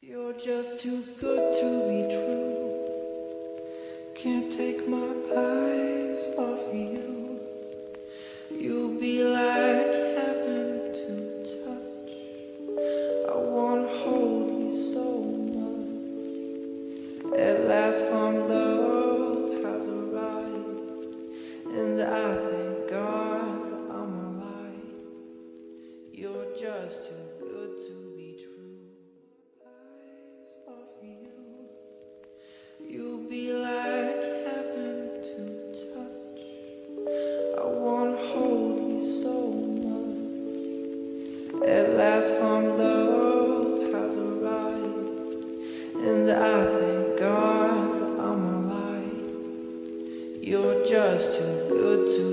You're just too good to be true. Can't take my eyes off you. You'll be like heaven to touch. I wanna hold you so much. At last our love has arrived, and I thank God I'm alive. You're just too good to be true. Of you, you'll be like heaven to touch. I wanna hold you so much. At last our love has arrived, and I thank God I'm alive. You're just too good to